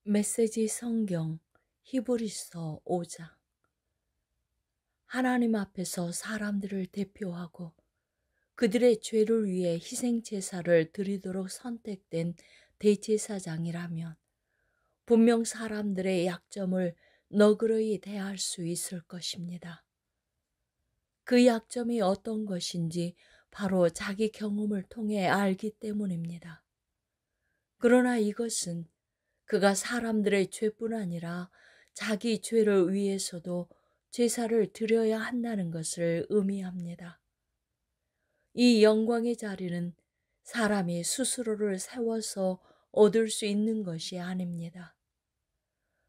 메시지 성경 히브리서 5장. 하나님 앞에서 사람들을 대표하고 그들의 죄를 위해 희생제사를 드리도록 선택된 대제사장이라면 분명 사람들의 약점을 너그러이 대할 수 있을 것입니다. 그 약점이 어떤 것인지 바로 자기 경험을 통해 알기 때문입니다. 그러나 이것은 그가 사람들의 죄뿐 아니라 자기 죄를 위해서도 제사를 드려야 한다는 것을 의미합니다. 이 영광의 자리는 사람이 스스로를 세워서 얻을 수 있는 것이 아닙니다.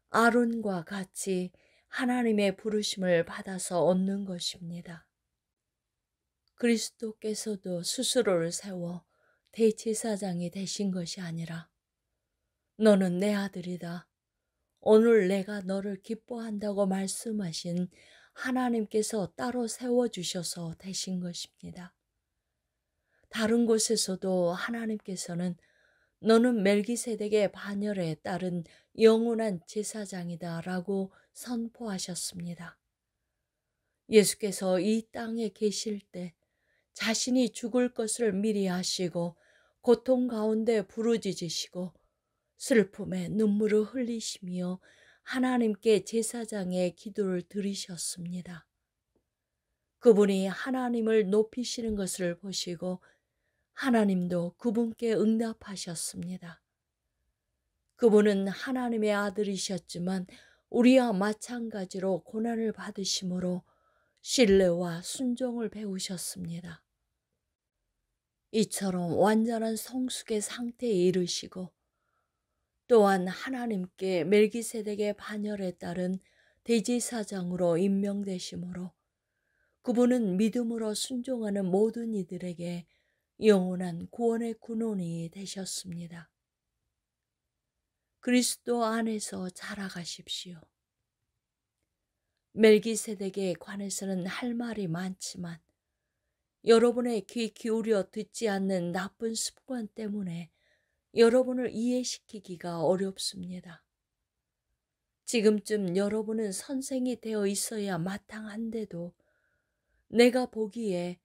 아론과 같이 하나님의 부르심을 받아서 얻는 것입니다. 그리스도께서도 스스로를 세워 대제사장이 되신 것이 아니라 너는 내 아들이다, 오늘 내가 너를 기뻐한다고 말씀하신 하나님께서 따로 세워주셔서 되신 것입니다. 다른 곳에서도 하나님께서는 너는 멜기세덱의 반열에 따른 영원한 제사장이다 라고 선포하셨습니다. 예수께서 이 땅에 계실 때 자신이 죽을 것을 미리 아시고 고통 가운데 부르짖으시고 슬픔에 눈물을 흘리시며 하나님께 제사장의 기도를 드리셨습니다. 그분이 하나님을 높이시는 것을 보시고 하나님도 그분께 응답하셨습니다. 그분은 하나님의 아들이셨지만 우리와 마찬가지로 고난을 받으심으로 신뢰와 순종을 배우셨습니다. 이처럼 완전한 성숙의 상태에 이르시고 또한 하나님께 멜기세덱의 반열에 따른 대제사장으로 임명되심으로 그분은 믿음으로 순종하는 모든 이들에게 영원한 구원의 근원이 되셨습니다. 그리스도 안에서 자라가십시오. 멜기세덱에 관해서는 할 말이 많지만 여러분의 귀 기울여 듣지 않는 나쁜 습관 때문에 여러분을 이해시키기가 어렵습니다. 지금쯤 여러분은 선생이 되어 있어야 마땅한데도 내가 보기에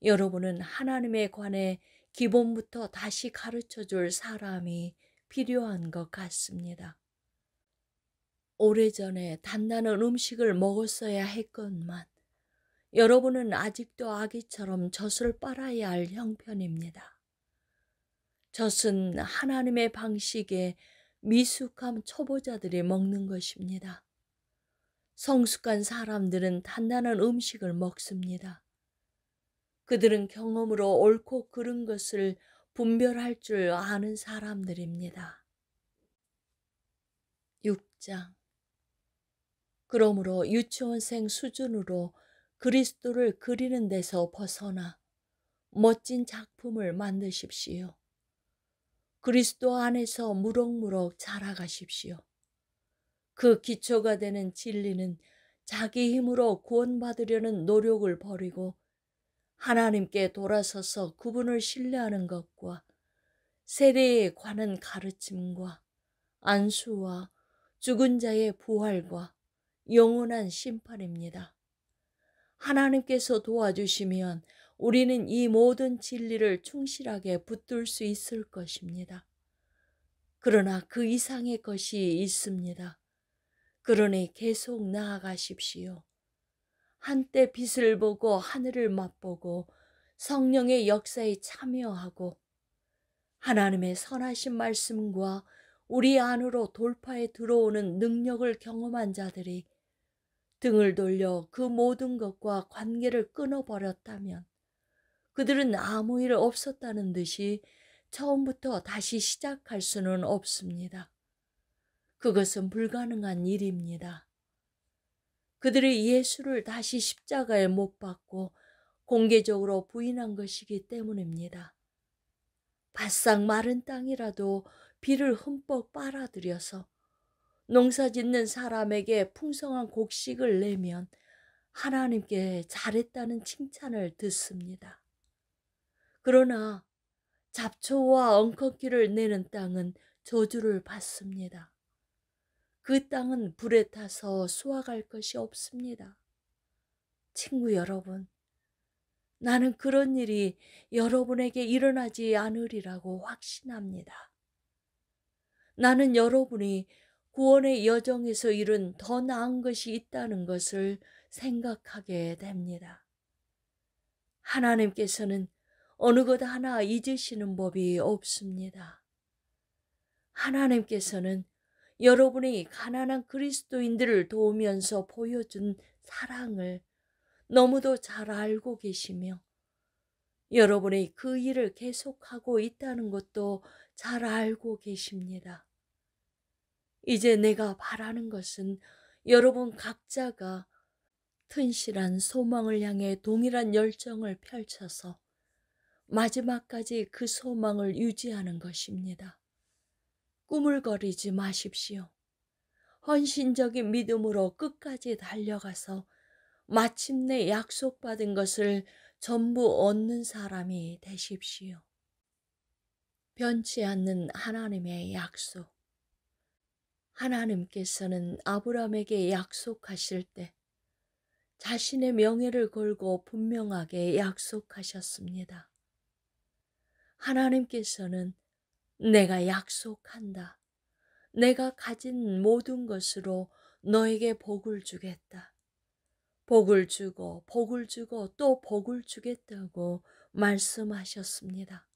여러분은 하나님에 관해 기본부터 다시 가르쳐 줄 사람이 필요한 것 같습니다. 오래전에 단단한 음식을 먹었어야 했건만 여러분은 아직도 아기처럼 젖을 빨아야 할 형편입니다. 젖은 하나님의 방식에 미숙한 초보자들이 먹는 것입니다. 성숙한 사람들은 단단한 음식을 먹습니다. 그들은 경험으로 옳고 그른 것을 분별할 줄 아는 사람들입니다. 6장. 그러므로 유치원생 수준으로 그리스도를 그리는 데서 벗어나 멋진 작품을 만드십시오. 그리스도 안에서 무럭무럭 자라가십시오. 그 기초가 되는 진리는 자기 힘으로 구원받으려는 노력을 버리고 하나님께 돌아서서 그분을 신뢰하는 것과 세례에 관한 가르침과 안수와 죽은 자의 부활과 영원한 심판입니다. 하나님께서 도와주시면 우리는 이 모든 진리를 충실하게 붙들 수 있을 것입니다. 그러나 그 이상의 것이 있습니다. 그러니 계속 나아가십시오. 한때 빛을 보고 하늘을 맛보고 성령의 역사에 참여하고 하나님의 선하신 말씀과 우리 안으로 돌파해 들어오는 능력을 경험한 자들이 등을 돌려 그 모든 것과 관계를 끊어버렸다면 그들은 아무 일 없었다는 듯이 처음부터 다시 시작할 수는 없습니다. 그것은 불가능한 일입니다. 그들이 예수를 다시 십자가에 못 박고 공개적으로 부인한 것이기 때문입니다. 바싹 마른 땅이라도 비를 흠뻑 빨아들여서 농사 짓는 사람에게 풍성한 곡식을 내면 하나님께 잘했다는 칭찬을 듣습니다. 그러나 잡초와 엉겅퀴를 내는 땅은 저주를 받습니다. 그 땅은 불에 타서 수확할 것이 없습니다. 친구 여러분, 나는 그런 일이 여러분에게 일어나지 않으리라고 확신합니다. 나는 여러분이 구원의 여정에서 이룬 더 나은 것이 있다는 것을 생각하게 됩니다. 하나님께서는 어느 것 하나 잊으시는 법이 없습니다. 하나님께서는 여러분이 가난한 그리스도인들을 도우면서 보여준 사랑을 너무도 잘 알고 계시며, 여러분이 그 일을 계속하고 있다는 것도 잘 알고 계십니다. 이제 내가 바라는 것은 여러분 각자가 튼실한 소망을 향해 동일한 열정을 펼쳐서 마지막까지 그 소망을 유지하는 것입니다. 꾸물거리지 마십시오. 헌신적인 믿음으로 끝까지 달려가서 마침내 약속받은 것을 전부 얻는 사람이 되십시오. 변치 않는 하나님의 약속. 하나님께서는 아브라함에게 약속하실 때 자신의 명예를 걸고 분명하게 약속하셨습니다. 하나님께서는 내가 약속한다. 내가 가진 모든 것으로 너에게 복을 주겠다. 복을 주고 또 복을 주겠다고 말씀하셨습니다.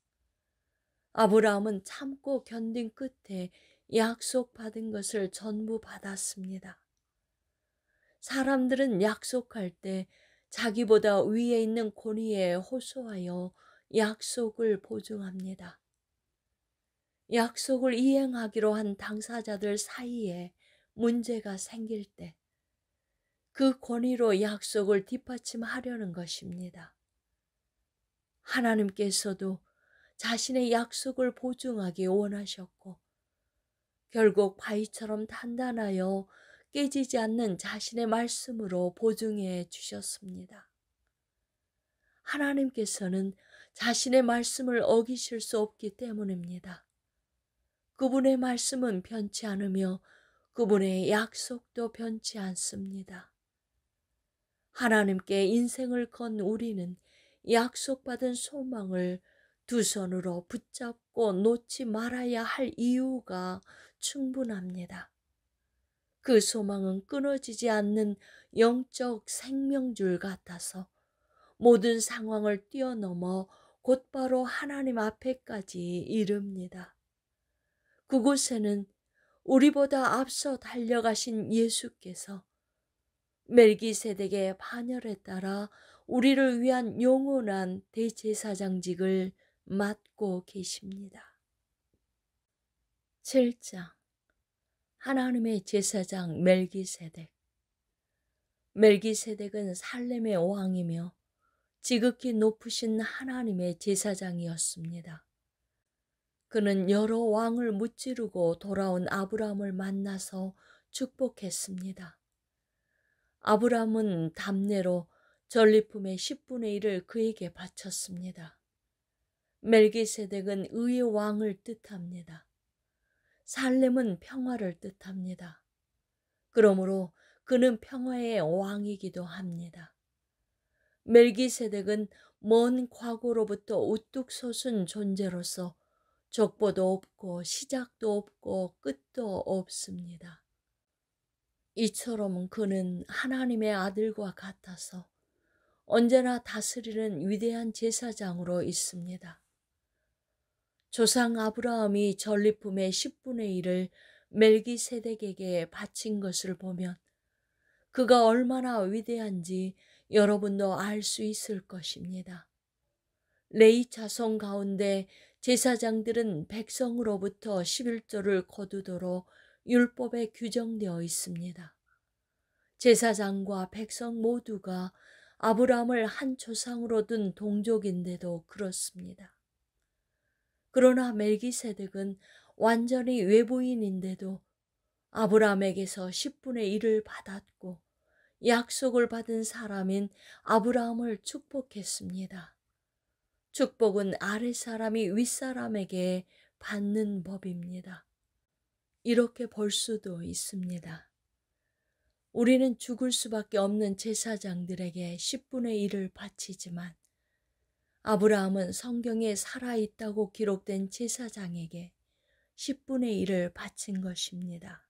아브라함은 참고 견딘 끝에 약속받은 것을 전부 받았습니다. 사람들은 약속할 때 자기보다 위에 있는 권위에 호소하여 약속을 보증합니다. 약속을 이행하기로 한 당사자들 사이에 문제가 생길 때 그 권위로 약속을 뒷받침하려는 것입니다. 하나님께서도 자신의 약속을 보증하기 원하셨고, 결국 바위처럼 단단하여 깨지지 않는 자신의 말씀으로 보증해 주셨습니다. 하나님께서는 자신의 말씀을 어기실 수 없기 때문입니다. 그분의 말씀은 변치 않으며 그분의 약속도 변치 않습니다. 하나님께 인생을 건 우리는 약속받은 소망을 두 손으로 붙잡고 놓지 말아야 할 이유가 충분합니다. 그 소망은 끊어지지 않는 영적 생명줄 같아서 모든 상황을 뛰어넘어 곧바로 하나님 앞에까지 이릅니다. 그곳에는 우리보다 앞서 달려가신 예수께서 멜기세덱의 반열에 따라 우리를 위한 영원한 대제사장직을 맡고 계십니다. 7장 하나님의 제사장 멜기세덱. 멜기세덱은 살렘의 왕이며 지극히 높으신 하나님의 제사장이었습니다. 그는 여러 왕을 무찌르고 돌아온 아브라함을 만나서 축복했습니다. 아브라함은 답례로 전리품의 10분의 1을 그에게 바쳤습니다. 멜기세덱은 의의 왕을 뜻합니다. 살렘은 평화를 뜻합니다. 그러므로 그는 평화의 왕이기도 합니다. 멜기세덱은 먼 과거로부터 우뚝 솟은 존재로서 족보도 없고 시작도 없고 끝도 없습니다. 이처럼 그는 하나님의 아들과 같아서 언제나 다스리는 위대한 제사장으로 있습니다. 조상 아브라함이 전리품의 10분의 1을 멜기세덱에게 바친 것을 보면 그가 얼마나 위대한지 여러분도 알 수 있을 것입니다. 레위 자손 가운데 제사장들은 백성으로부터 11조를 거두도록 율법에 규정되어 있습니다. 제사장과 백성 모두가 아브라함을 한 조상으로 둔 동족인데도 그렇습니다. 그러나 멜기세덱은 완전히 외부인인데도 아브라함에게서 10분의 1을 받았고 약속을 받은 사람인 아브라함을 축복했습니다. 축복은 아랫사람이 윗사람에게 받는 법입니다. 이렇게 볼 수도 있습니다. 우리는 죽을 수밖에 없는 제사장들에게 10분의 1을 바치지만 아브라함은 성경에 살아있다고 기록된 제사장에게 10분의 1을 바친 것입니다.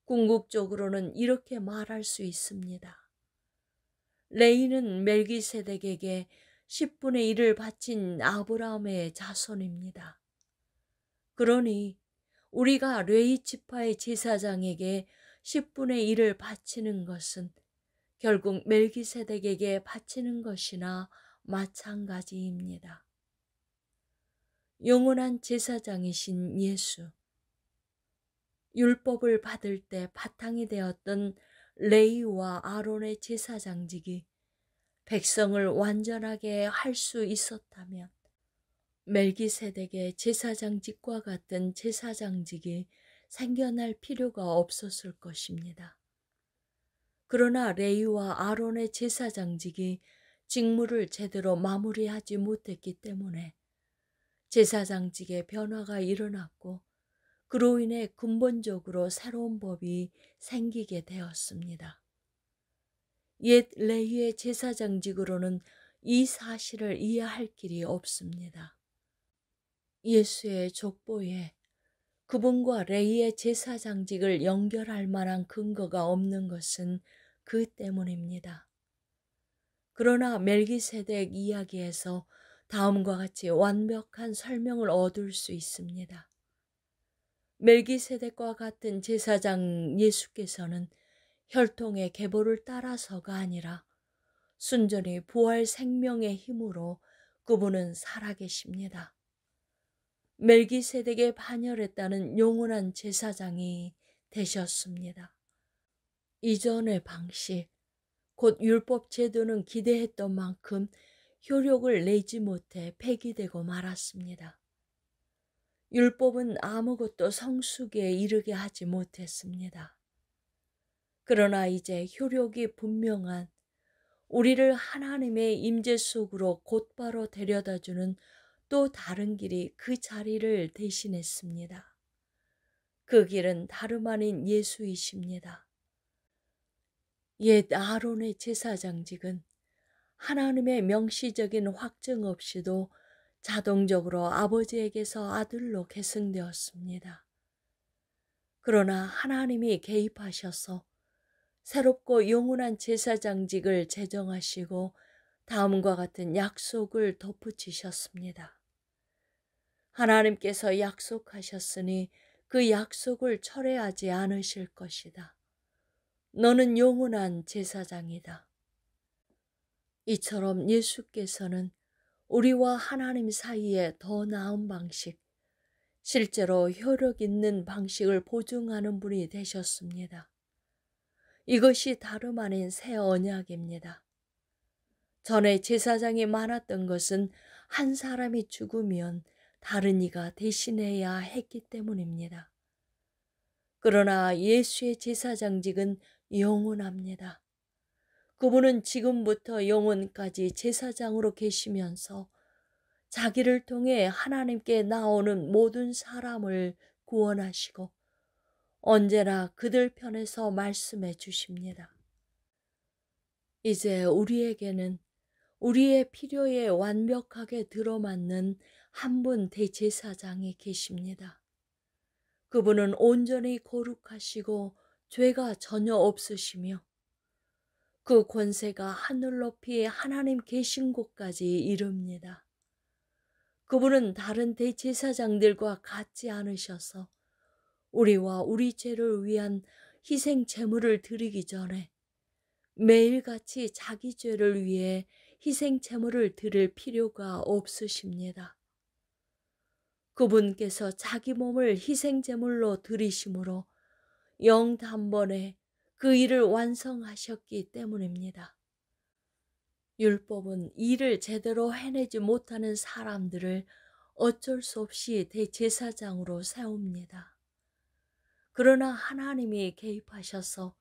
궁극적으로는 이렇게 말할 수 있습니다. 레위는 멜기세덱에게 10분의 1을 바친 아브라함의 자손입니다. 그러니 우리가 레위 지파의 제사장에게 10분의 1을 바치는 것은 결국 멜기세덱에게 바치는 것이나 마찬가지입니다. 영원한 제사장이신 예수, 율법을 받을 때 바탕이 되었던 레위와 아론의 제사장직이 백성을 완전하게 할 수 있었다면 멜기세덱의 제사장직과 같은 제사장직이 생겨날 필요가 없었을 것입니다. 그러나 레위와 아론의 제사장직이 직무를 제대로 마무리하지 못했기 때문에 제사장직의 변화가 일어났고 그로 인해 근본적으로 새로운 법이 생기게 되었습니다. 옛 레위의 제사장직으로는 이 사실을 이해할 길이 없습니다. 예수의 족보에 그분과 레위의 제사장직을 연결할 만한 근거가 없는 것은 그 때문입니다. 그러나 멜기세덱 이야기에서 다음과 같이 완벽한 설명을 얻을 수 있습니다. 멜기세덱과 같은 제사장 예수께서는 혈통의 계보를 따라서가 아니라 순전히 부활 생명의 힘으로 그분은 살아계십니다. 멜기세덱에 반열했다는 영원한 제사장이 되셨습니다. 이전의 방식, 곧 율법 제도는 기대했던 만큼 효력을 내지 못해 폐기되고 말았습니다. 율법은 아무것도 성숙에 이르게 하지 못했습니다. 그러나 이제 효력이 분명한 우리를 하나님의 임재 속으로 곧바로 데려다주는 또 다른 길이 그 자리를 대신했습니다. 그 길은 다름 아닌 예수이십니다. 옛 아론의 제사장직은 하나님의 명시적인 확정 없이도 자동적으로 아버지에게서 아들로 계승되었습니다. 그러나 하나님이 개입하셔서 새롭고 영원한 제사장직을 제정하시고 다음과 같은 약속을 덧붙이셨습니다. 하나님께서 약속하셨으니 그 약속을 철회하지 않으실 것이다. 너는 영원한 제사장이다. 이처럼 예수께서는 우리와 하나님 사이에 더 나은 방식, 실제로 효력 있는 방식을 보증하는 분이 되셨습니다. 이것이 다름 아닌 새 언약입니다. 전에 제사장이 많았던 것은 한 사람이 죽으면 다른 이가 대신해야 했기 때문입니다. 그러나 예수의 제사장직은 영원합니다. 그분은 지금부터 영원까지 제사장으로 계시면서 자기를 통해 하나님께 나오는 모든 사람을 구원하시고 언제나 그들 편에서 말씀해 주십니다. 이제 우리에게는 우리의 필요에 완벽하게 들어맞는 한 분 대제사장이 계십니다. 그분은 온전히 거룩하시고 죄가 전혀 없으시며 그 권세가 하늘 높이 하나님 계신 곳까지 이릅니다. 그분은 다른 대제사장들과 같지 않으셔서 우리와 우리 죄를 위한 희생 제물을 드리기 전에 매일같이 자기 죄를 위해 희생 제물을 드릴 필요가 없으십니다. 그분께서 자기 몸을 희생 제물로 드리심으로 영단번에 그 일을 완성하셨기 때문입니다. 율법은 일을 제대로 해내지 못하는 사람들을 어쩔 수 없이 대제사장으로 세웁니다. 그러나 하나님이 개입하셔서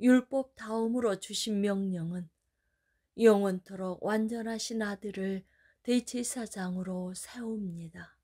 율법 다음으로 주신 명령은 영원토록 완전하신 아들을 대제사장으로 세웁니다.